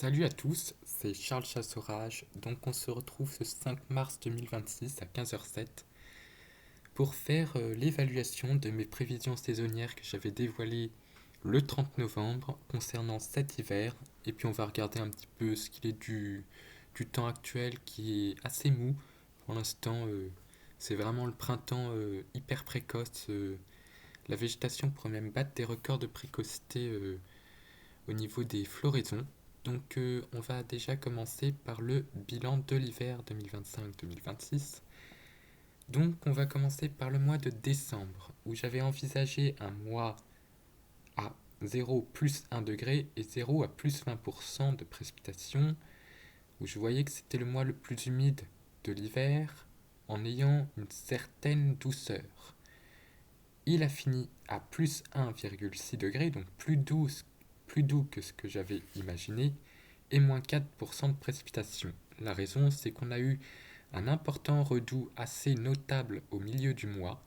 Salut à tous, c'est Charles Chassaurage. Donc on se retrouve ce 5 mars 2026 à 15h07 pour faire l'évaluation de mes prévisions saisonnières que j'avais dévoilées le 30 novembre concernant cet hiver. Et puis on va regarder un petit peu ce qu'il est du temps actuel qui est assez mou. Pour l'instant, c'est vraiment le printemps hyper précoce. La végétation pourrait même battre des records de précocité au niveau des floraisons. Donc on va déjà commencer par le bilan de l'hiver 2025-2026. Donc on va commencer par le mois de décembre, où j'avais envisagé un mois à 0 plus 1 degré et 0 à plus 20% de précipitations, où je voyais que c'était le mois le plus humide de l'hiver, en ayant une certaine douceur. Il a fini à plus 1,6 degré, donc plus doux que ce que j'avais imaginé, et moins 4% de précipitations. La raison, c'est qu'on a eu un important redout assez notable au milieu du mois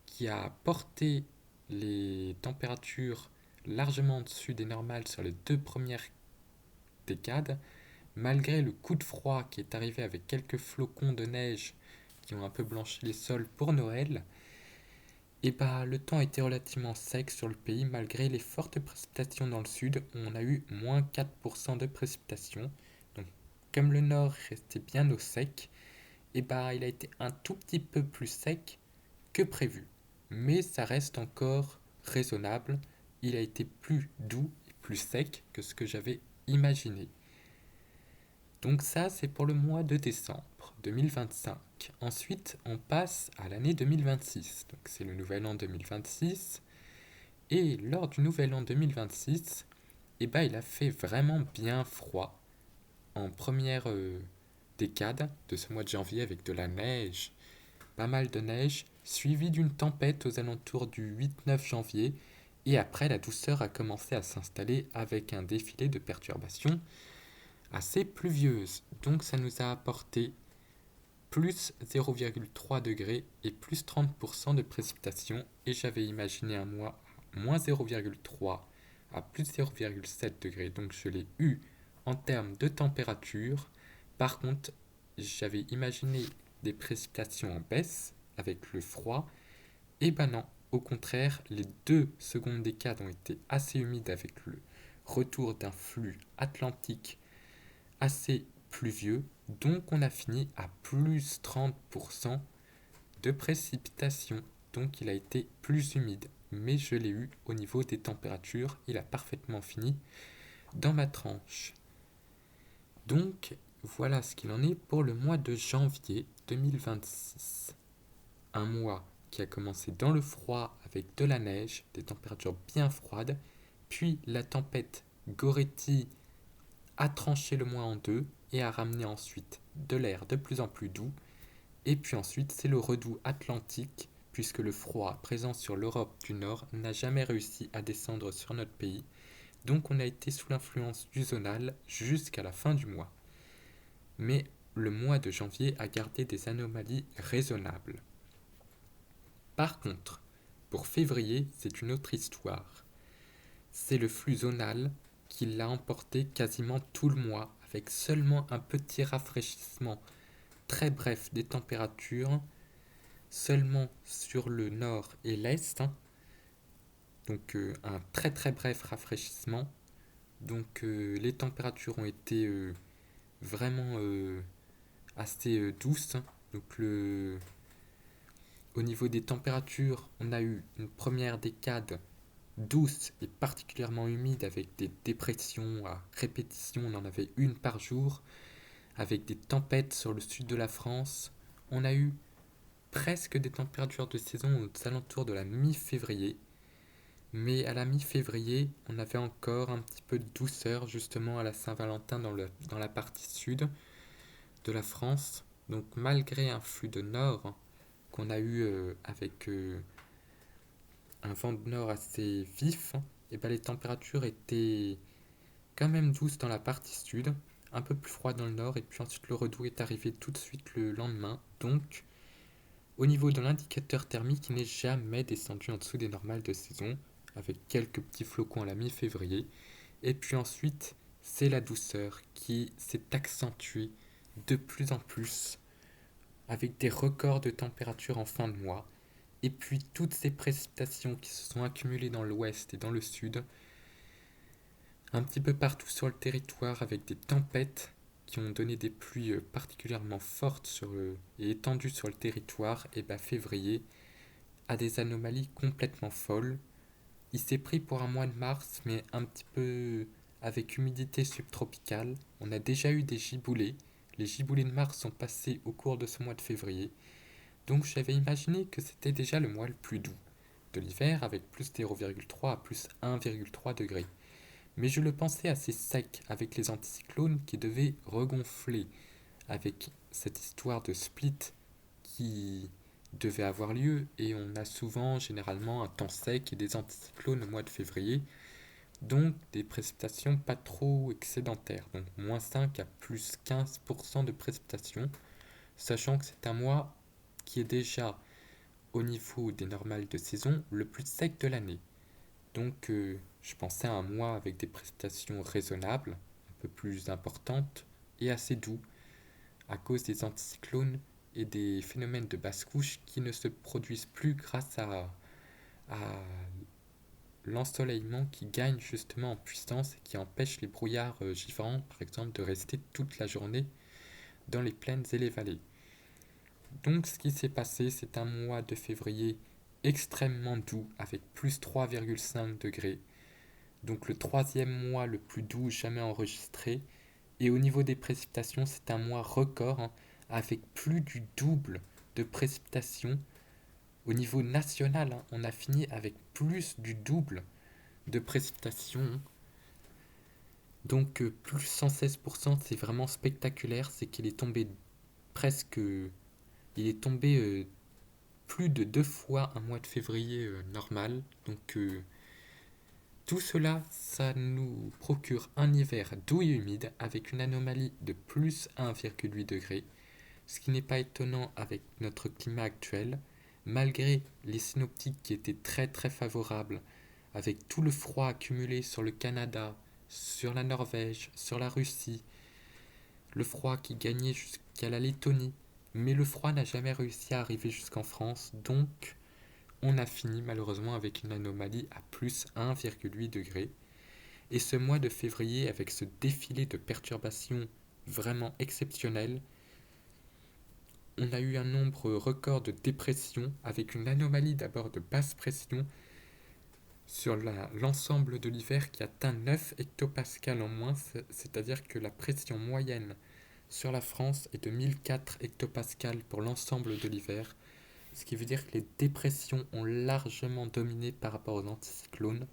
qui a porté les températures largement au-dessus des normales sur les deux premières décades, malgré le coup de froid qui est arrivé avec quelques flocons de neige qui ont un peu blanchi les sols pour Noël. Et bah, le temps a été relativement sec sur le pays malgré les fortes précipitations dans le sud où on a eu moins 4% de précipitations. Donc, comme le nord restait bien au sec, et bah, il a été un tout petit peu plus sec que prévu. Mais ça reste encore raisonnable. Il a été plus doux et plus sec que ce que j'avais imaginé. Donc ça, c'est pour le mois de décembre 2025. Ensuite, on passe à l'année 2026. Donc c'est le nouvel an 2026. Et lors du nouvel an 2026, eh ben, il a fait vraiment bien froid en première décade de ce mois de janvier avec de la neige, pas mal de neige, suivi d'une tempête aux alentours du 8-9 janvier. Et après, la douceur a commencé à s'installer avec un défilé de perturbations assez pluvieuse. Donc ça nous a apporté plus 0,3 degrés et plus 30% de précipitations. Et j'avais imaginé un mois à moins 0,3 à plus 0,7 degrés. Donc je l'ai eu en termes de température. Par contre, j'avais imaginé des précipitations en baisse avec le froid. Et ben non, au contraire, les deux secondes décades ont été assez humides avec le retour d'un flux atlantique assez pluvieux, donc on a fini à plus 30% de précipitations. Donc il a été plus humide, mais je l'ai eu au niveau des températures, il a parfaitement fini dans ma tranche. Donc voilà ce qu'il en est pour le mois de janvier 2026. Un mois qui a commencé dans le froid avec de la neige, des températures bien froides, puis la tempête Goretti a tranché le mois en deux et a ramené ensuite de l'air de plus en plus doux. Et puis ensuite, c'est le redout atlantique, puisque le froid présent sur l'Europe du Nord n'a jamais réussi à descendre sur notre pays. Donc on a été sous l'influence du zonal jusqu'à la fin du mois. Mais le mois de janvier a gardé des anomalies raisonnables. Par contre, pour février, c'est une autre histoire. C'est le flux zonal qui l'a emporté quasiment tout le mois, avec seulement un petit rafraîchissement très bref des températures, seulement sur le nord et l'est, hein. Donc un très très bref rafraîchissement. Donc les températures ont été vraiment assez douces, hein. Donc au niveau des températures, on a eu une première décade douce et particulièrement humide avec des dépressions à répétition, on en avait une par jour, avec des tempêtes sur le sud de la France. On a eu presque des températures de saison aux alentours de la mi-février, mais à la mi-février, on avait encore un petit peu de douceur justement à la Saint-Valentin dans la partie sud de la France. Donc malgré un flux de nord qu'on a eu avec un vent de nord assez vif, et ben les températures étaient quand même douces dans la partie sud, un peu plus froid dans le nord, et puis ensuite le redout est arrivé tout de suite le lendemain. Donc au niveau de l'indicateur thermique, il n'est jamais descendu en dessous des normales de saison, avec quelques petits flocons à la mi-février. Et puis ensuite, c'est la douceur qui s'est accentuée de plus en plus avec des records de température en fin de mois. Et puis toutes ces précipitations qui se sont accumulées dans l'ouest et dans le sud, un petit peu partout sur le territoire avec des tempêtes qui ont donné des pluies particulièrement fortes et étendues sur le territoire, et bah février a des anomalies complètement folles. Il s'est pris pour un mois de mars, mais un petit peu avec humidité subtropicale. On a déjà eu des giboulées. Les giboulées de mars sont passées au cours de ce mois de février. Donc j'avais imaginé que c'était déjà le mois le plus doux de l'hiver, avec plus 0,3 à plus 1,3 degré. Mais je le pensais assez sec avec les anticyclones qui devaient regonfler avec cette histoire de split qui devait avoir lieu, et on a souvent généralement un temps sec et des anticyclones au mois de février, donc des précipitations pas trop excédentaires, donc moins 5 à plus 15% de précipitations, sachant que c'est un mois qui est déjà au niveau des normales de saison le plus sec de l'année. Donc je pensais à un mois avec des précipitations raisonnables, un peu plus importantes et assez doux, à cause des anticyclones et des phénomènes de basse couche qui ne se produisent plus grâce à l'ensoleillement qui gagne justement en puissance et qui empêche les brouillards givrants, par exemple, de rester toute la journée dans les plaines et les vallées. Donc ce qui s'est passé, c'est un mois de février extrêmement doux avec plus 3,5 degrés. Donc le troisième mois le plus doux jamais enregistré. Et au niveau des précipitations, c'est un mois record hein, avec plus du double de précipitations. Au niveau national, hein, on a fini avec plus du double de précipitations. Donc plus 116%, c'est vraiment spectaculaire. C'est qu'il est tombé presque... il est tombé plus de 2 fois un mois de février normal. Donc tout cela, ça nous procure un hiver doux et humide avec une anomalie de plus 1,8 degré, ce qui n'est pas étonnant avec notre climat actuel, malgré les synoptiques qui étaient très très favorables, avec tout le froid accumulé sur le Canada, sur la Norvège, sur la Russie, le froid qui gagnait jusqu'à la Lettonie, mais le froid n'a jamais réussi à arriver jusqu'en France, donc on a fini malheureusement avec une anomalie à plus 1,8 degré. Et ce mois de février, avec ce défilé de perturbations vraiment exceptionnel, on a eu un nombre record de dépressions, avec une anomalie d'abord de basse pression sur l'ensemble de l'hiver qui atteint 9 hectopascales en moins, c'est-à-dire que la pression moyenne sur la France est de 1004 hectopascales pour l'ensemble de l'hiver, ce qui veut dire que les dépressions ont largement dominé par rapport aux anticyclones,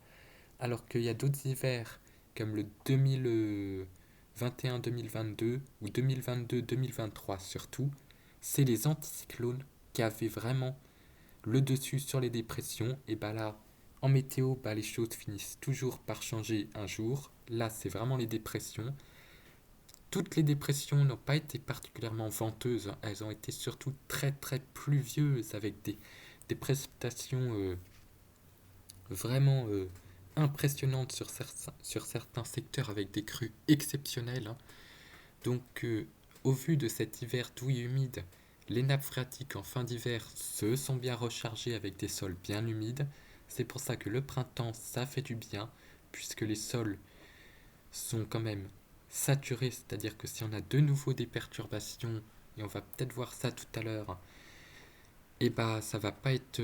alors qu'il y a d'autres hivers, comme le 2021-2022 ou 2022-2023 surtout, c'est les anticyclones qui avaient vraiment le dessus sur les dépressions. Et bah là, en météo, bah les choses finissent toujours par changer un jour. Là, c'est vraiment les dépressions. Toutes les dépressions n'ont pas été particulièrement venteuses, hein. Elles ont été surtout très très pluvieuses avec des précipitations vraiment impressionnantes sur certains secteurs avec des crues exceptionnelles, hein. Donc au vu de cet hiver doux et humide, les nappes phréatiques en fin d'hiver se sont bien rechargées avec des sols bien humides. C'est pour ça que le printemps, ça fait du bien, puisque les sols sont quand même saturés, c'est-à-dire que si on a de nouveau des perturbations, et on va peut-être voir ça tout à l'heure, et bah ça va pas être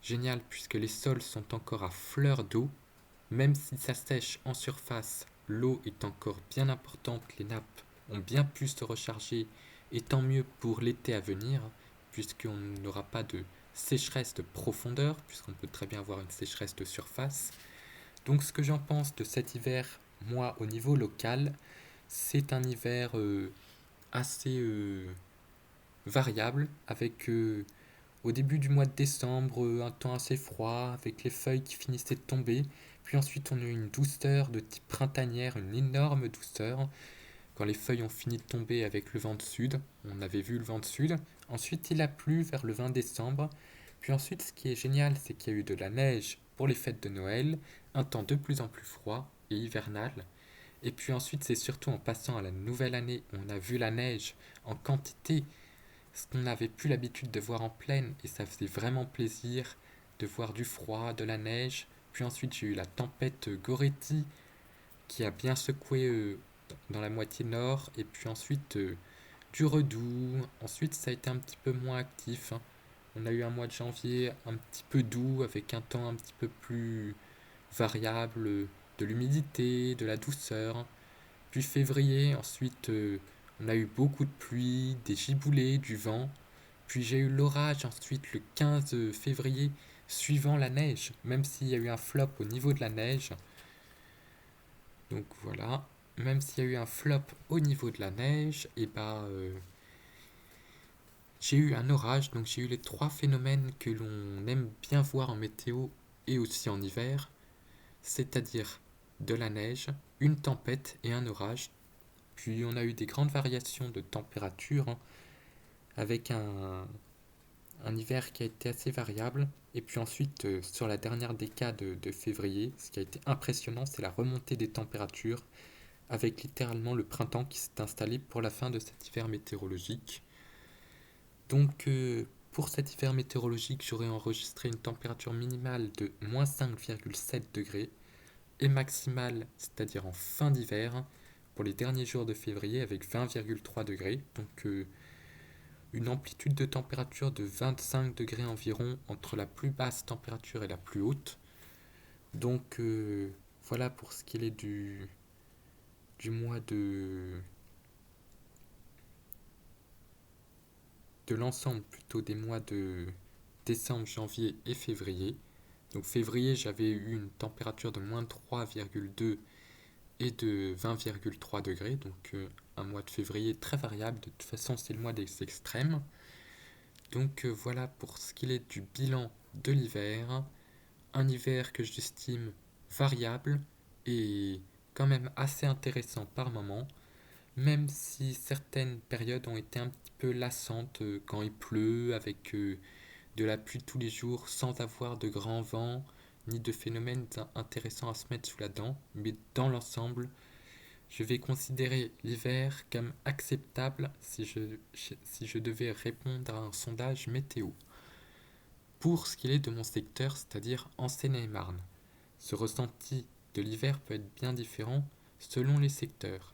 génial puisque les sols sont encore à fleur d'eau. Même si ça sèche en surface, l'eau est encore bien importante, les nappes ont bien pu se recharger, et tant mieux pour l'été à venir, puisqu'on n'aura pas de sécheresse de profondeur, puisqu'on peut très bien avoir une sécheresse de surface. Donc ce que j'en pense de cet hiver, moi au niveau local, c'est un hiver assez variable, avec au début du mois de décembre un temps assez froid, avec les feuilles qui finissaient de tomber. Puis ensuite on a eu une douceur de type printanière, une énorme douceur, quand les feuilles ont fini de tomber avec le vent de sud. On avait vu le vent de sud. Ensuite il a plu vers le 20 décembre. Puis ensuite ce qui est génial, c'est qu'il y a eu de la neige pour les fêtes de Noël, un temps de plus en plus froid et hivernal. Et puis ensuite, c'est surtout en passant à la nouvelle année, on a vu la neige en quantité, ce qu'on n'avait plus l'habitude de voir en plaine, et ça faisait vraiment plaisir de voir du froid, de la neige. Puis ensuite, j'ai eu la tempête Goretti qui a bien secoué dans la moitié nord, et puis ensuite du redoux. Ensuite, ça a été un petit peu moins actif, hein. On a eu un mois de janvier un petit peu doux, avec un temps un petit peu plus variable, de l'humidité, de la douceur. Puis février, ensuite, on a eu beaucoup de pluie, des giboulées, du vent. Puis j'ai eu l'orage ensuite le 15 février, suivant la neige, même s'il y a eu un flop au niveau de la neige. Donc voilà, même s'il y a eu un flop au niveau de la neige, et bah j'ai eu un orage, donc j'ai eu les trois phénomènes que l'on aime bien voir en météo et aussi en hiver, c'est-à-dire de la neige, une tempête et un orage. Puis on a eu des grandes variations de température, hein, avec un hiver qui a été assez variable. Et puis ensuite, sur la dernière décade de février, ce qui a été impressionnant, c'est la remontée des températures, avec littéralement le printemps qui s'est installé pour la fin de cet hiver météorologique. Donc pour cet hiver météorologique, j'aurais enregistré une température minimale de moins 5,7 degrés et maximale, c'est-à-dire en fin d'hiver, pour les derniers jours de février avec 20,3 degrés. Donc une amplitude de température de 25 degrés environ entre la plus basse température et la plus haute. Donc voilà pour ce qu'il est du mois de l'ensemble plutôt des mois de décembre, janvier et février. Donc février, j'avais eu une température de moins 3,2 et de 20,3 degrés. Donc un mois de février très variable. De toute façon, c'est le mois des extrêmes. Donc voilà pour ce qu'il est du bilan de l'hiver. Un hiver que j'estime variable et quand même assez intéressant par moment, même si certaines périodes ont été un petit peu lassantes quand il pleut, avec de la pluie tous les jours, sans avoir de grands vents, ni de phénomènes intéressants à se mettre sous la dent. Mais dans l'ensemble, je vais considérer l'hiver comme acceptable si je devais répondre à un sondage météo. Pour ce qui est de mon secteur, c'est-à-dire en Seine-et-Marne, ce ressenti de l'hiver peut être bien différent selon les secteurs.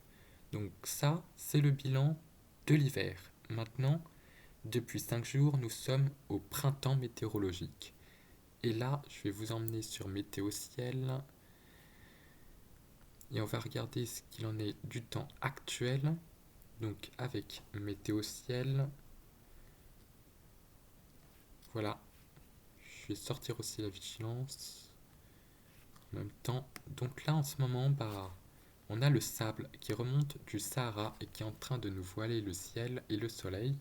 Donc ça, c'est le bilan de l'hiver. Maintenant, depuis 5 jours, nous sommes au printemps météorologique. Et là, je vais vous emmener sur Météo Ciel. Et on va regarder ce qu'il en est du temps actuel. Donc avec Météo Ciel. Voilà. Je vais sortir aussi la vigilance. En même temps. Donc là, en ce moment, on a le sable qui remonte du Sahara et qui est en train de nous voiler le ciel et le soleil.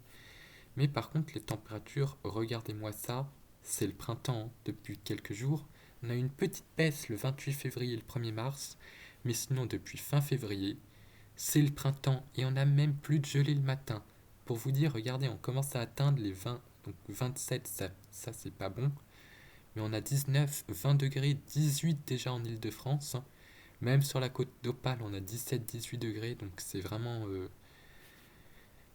Mais par contre, les températures, regardez-moi ça, c'est le printemps, hein, depuis quelques jours. On a eu une petite baisse le 28 février et le 1er mars, mais sinon depuis fin février, c'est le printemps et on a même plus de gelée le matin. Pour vous dire, regardez, on commence à atteindre les 20, donc 27, ça c'est pas bon, mais on a 19, 20 degrés, 18 déjà en Île-de-France, hein. Même sur la côte d'Opale, on a 17-18 degrés, donc c'est vraiment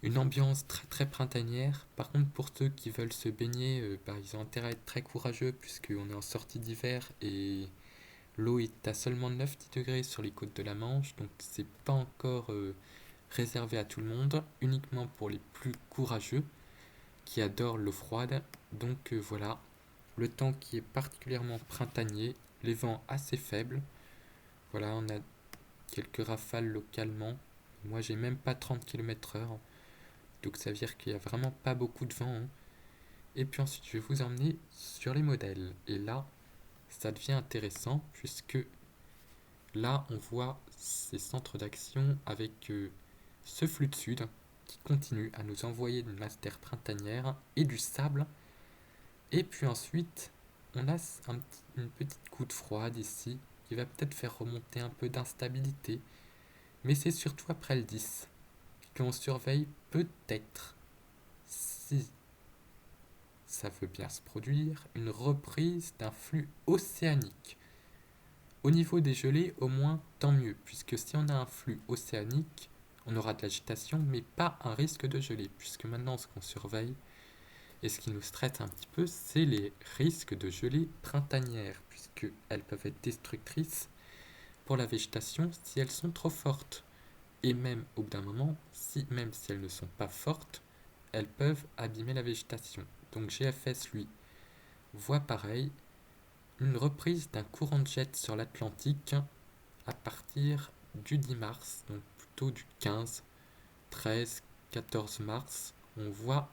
une ambiance très très printanière. Par contre, pour ceux qui veulent se baigner, ils ont intérêt à être très courageux puisqu'on est en sortie d'hiver et l'eau est à seulement 9-10 degrés sur les côtes de la Manche, donc c'est pas encore réservé à tout le monde, uniquement pour les plus courageux qui adorent l'eau froide. Donc voilà, le temps qui est particulièrement printanier, les vents assez faibles. Voilà, on a quelques rafales localement. Moi, j'ai même pas 30 km/h. Donc ça veut dire qu'il n'y a vraiment pas beaucoup de vent, hein. Et puis ensuite, je vais vous emmener sur les modèles. Et là, ça devient intéressant puisque là, on voit ces centres d'action avec ce flux de sud qui continue à nous envoyer une masse d'air printanière et du sable. Et puis ensuite, on a une petite coup de froid ici qui va peut-être faire remonter un peu d'instabilité. Mais c'est surtout après le 10 qu'on surveille peut-être, si ça veut bien se produire, une reprise d'un flux océanique. Au niveau des gelées, au moins, tant mieux, puisque si on a un flux océanique, on aura de l'agitation, mais pas un risque de gelée, puisque maintenant ce qu'on surveille, et ce qui nous stresse un petit peu, c'est les risques de gelée printanières, puisqu'elles peuvent être destructrices pour la végétation si elles sont trop fortes. Et même au bout d'un moment, même si elles ne sont pas fortes, elles peuvent abîmer la végétation. Donc GFS, lui, voit pareil, une reprise d'un courant de jet sur l'Atlantique à partir du 10 mars, donc plutôt du 15, 13, 14 mars. On voit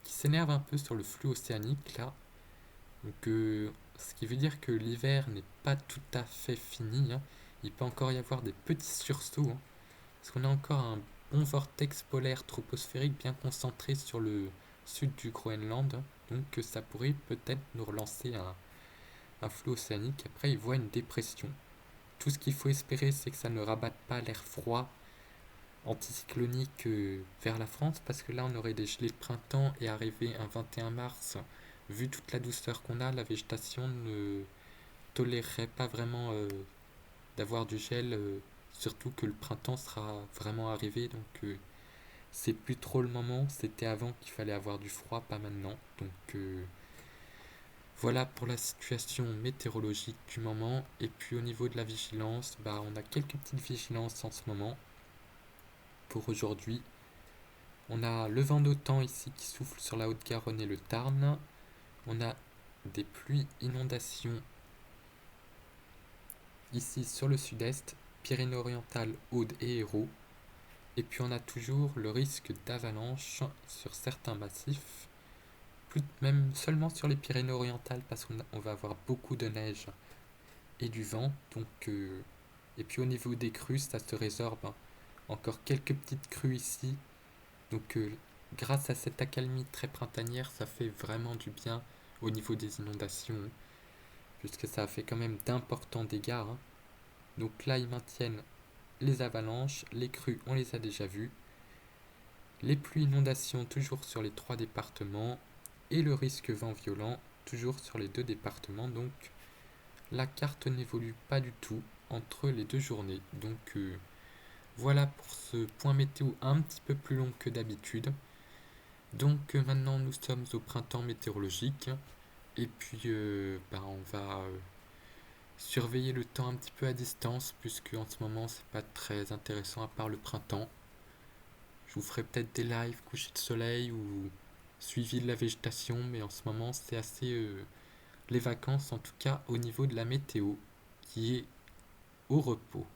qu'il s'énerve un peu sur le flux océanique là. Donc, ce qui veut dire que l'hiver n'est pas tout à fait fini, hein. Il peut encore y avoir des petits sursauts, hein, parce qu'on a encore un bon vortex polaire troposphérique bien concentré sur le sud du Groenland, hein. Donc ça pourrait peut-être nous relancer un flot océanique. Après, il voit une dépression. Tout ce qu'il faut espérer, c'est que ça ne rabatte pas l'air froid anticyclonique vers la France, parce que là, on aurait des gelées de printemps et arrivé un 21 mars, vu toute la douceur qu'on a, la végétation ne tolérerait pas vraiment d'avoir du gel, surtout que le printemps sera vraiment arrivé, donc c'est plus trop le moment. C'était avant qu'il fallait avoir du froid, pas maintenant. Donc voilà pour la situation météorologique du moment. Et puis au niveau de la vigilance, bah, on a quelques petites vigilances en ce moment. Pour aujourd'hui, on a le vent d'OTAN ici qui souffle sur la Haute-Garonne et le Tarn. On a des pluies inondations ici sur le sud-est, Pyrénées-Orientales, Aude et Hérault. Et puis on a toujours le risque d'avalanche sur certains massifs, même seulement sur les Pyrénées-Orientales parce qu'on va avoir beaucoup de neige et du vent. Et puis au niveau des crues, ça se résorbe, hein. Encore quelques petites crues ici. Donc grâce à cette accalmie très printanière, ça fait vraiment du bien au niveau des inondations, puisque ça a fait quand même d'importants dégâts, hein. Donc là, ils maintiennent les avalanches, les crues, on les a déjà vues, les pluies inondations toujours sur les trois départements, et le risque vent violent toujours sur les deux départements. Donc la carte n'évolue pas du tout entre les deux journées. Donc voilà pour ce point météo un petit peu plus long que d'habitude. Donc maintenant nous sommes au printemps météorologique, et puis on va surveiller le temps un petit peu à distance, puisque en ce moment c'est pas très intéressant à part le printemps. Je vous ferai peut-être des lives coucher de soleil ou suivi de la végétation, mais en ce moment c'est assez les vacances, en tout cas au niveau de la météo, qui est au repos.